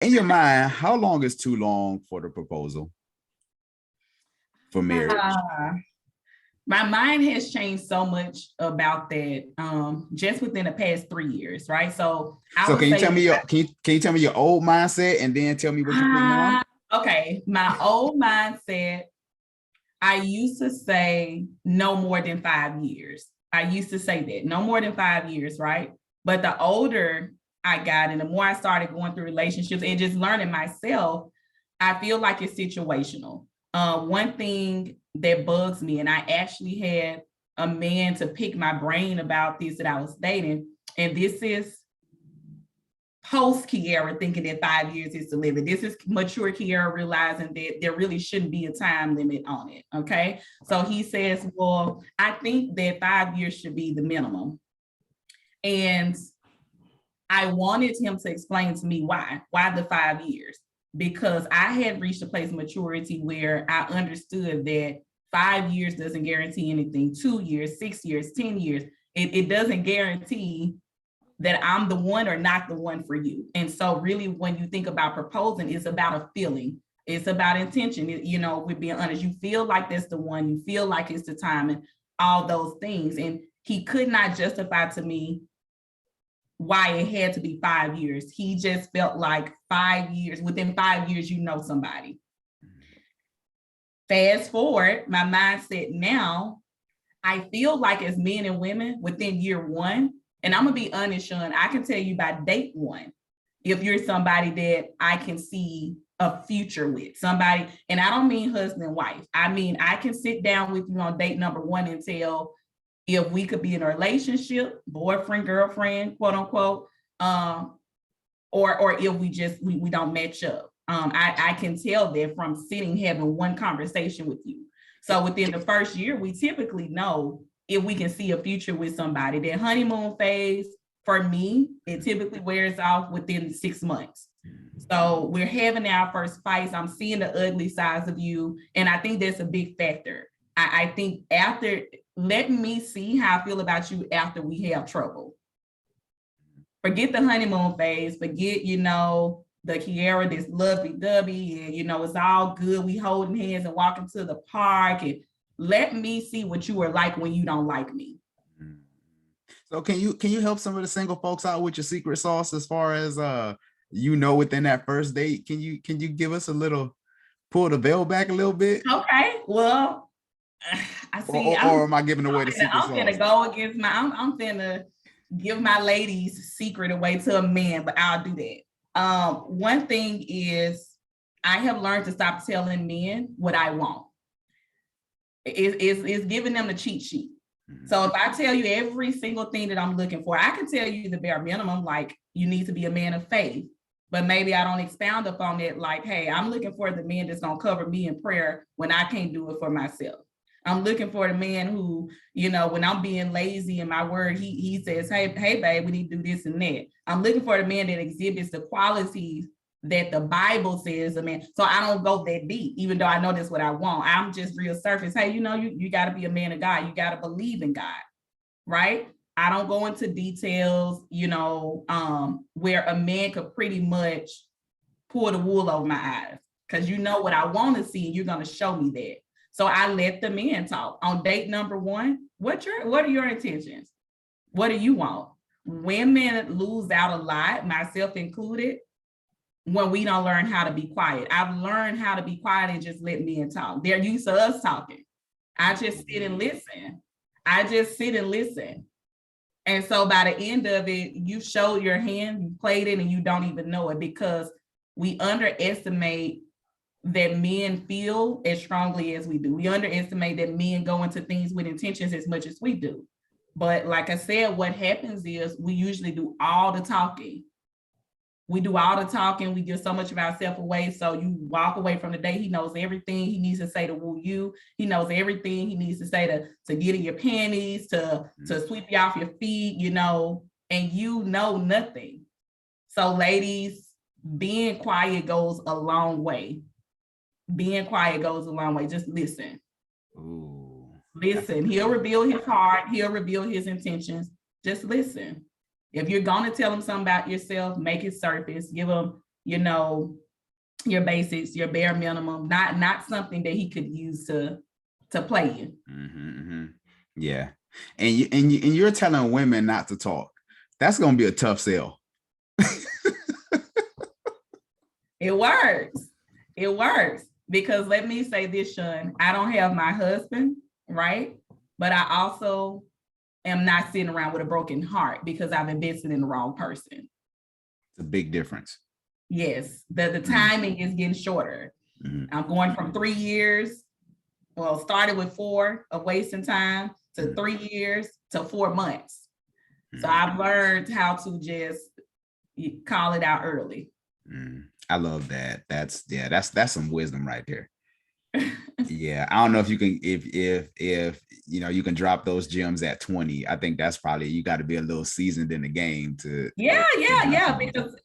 In your mind, how long is too long for the proposal for marriage? My mind has changed so much about that just within the past 3 years, right? So I would Can you say, tell me can you tell me your old mindset and then tell me what you think now? Okay, my old mindset, I used to say no more than 5 years. I used to say that no more than 5 years, right? But the older I got and the more I started going through relationships and just learning myself, I feel like it's situational. One thing that bugs me, and I actually had a man to pick my brain about this that I was dating, and this is post Kierra thinking that 5 years is the limit. This is mature Kierra realizing that there really shouldn't be a time limit on it. Okay. So he says, well, I think that 5 years should be the minimum. And I wanted him to explain to me why the 5 years, because I had reached a place of maturity where I understood that 5 years doesn't guarantee anything. 2 years, 6 years, 10 years, it doesn't guarantee that I'm the one or not the one for you. And so really when you think about proposing, it's about a feeling. It's about intention. We're being honest. You feel like that's the one, you feel like it's the time and all those things. And he could not justify to me why it had to be 5 years. He just felt like 5 years, within 5 years, you know somebody. Fast forward, my mindset now, I feel like as men and women within year one, and I'm gonna be honest, Sean, I can tell you by date one, if you're somebody that I can see a future with, somebody, and I don't mean husband and wife. I mean, I can sit down with you on date number one and tell if we could be in a relationship, boyfriend, girlfriend, quote unquote, or if we don't match up. I can tell that from sitting having one conversation with you. So within the first year, we typically know if we can see a future with somebody. That honeymoon phase, for me, it typically wears off within 6 months. So we're having our first fights. I'm seeing the ugly sides of you. And I think that's a big factor. I think after, let me see how I feel about you after we have trouble. Forget the honeymoon phase, forget, the Kierra, this lovey-dovey, and, it's all good. We holding hands and walking to the park, and let me see what you are like when you don't like me. So can you help some of the single folks out with your secret sauce as far as within that first date? Can you give us a little, pull the veil back a little bit? Okay, well, I see. Or am I giving away the secret sauce? I'm gonna go against I'm gonna give my ladies' secret away to a man, but I'll do that. One thing is I have learned to stop telling men what I want. It's giving them the cheat sheet. So if I tell you every single thing that I'm looking for, I can tell you the bare minimum, like you need to be a man of faith, but maybe I don't expound upon it. Like, hey, I'm looking for the man that's gonna cover me in prayer when I can't do it for myself. I'm looking for the man who, when I'm being lazy in my word, he says, hey, babe, we need to do this and that. I'm looking for the man that exhibits the qualities that the Bible says a man. So I don't go that deep, even though I know that's what I want. I'm just real surface. Hey, you got to be a man of God. You got to believe in God, right? I don't go into details, where a man could pretty much pull the wool over my eyes, because what I want to see, and you're going to show me that. So I let the men talk. On date number one, what are your intentions? What do you want? Women lose out a lot, myself included, when we don't learn how to be quiet. I've learned how to be quiet and just let men talk. They're used to us talking. I just sit and listen. And so by the end of it, you showed your hand, you played it, and you don't even know it, because we underestimate that men feel as strongly as we do. We underestimate that men go into things with intentions as much as we do. But like I said, what happens is we usually do all the talking. We do all the talking. We give so much of ourselves away. So you walk away from the day. He knows everything he needs to say to woo you. He knows everything he needs to say to get in your panties, to sweep you off your feet, and you know nothing. So ladies, being quiet goes a long way. Just listen. Ooh. Listen. He'll reveal his heart. He'll reveal his intentions. Just listen. If you're going to tell him something about yourself, make it surface. Give him, your basics, your bare minimum, not something that he could use to play you. Yeah. And you're telling women not to talk. That's going to be a tough sell. It works. It works. Because let me say this, Sean, I don't have my husband, right? But I also am not sitting around with a broken heart because I've invested in the wrong person. It's a big difference. Yes. The timing is getting shorter. I'm going from 3 years, well, started with 4 of wasting time to 3 years to 4 months. So I've learned how to just call it out early. I love that. That's some wisdom right there. Yeah, I don't know if you can, if you can drop those gems at 20. I think that's probably, you got to be a little seasoned in the game to. Yeah. Because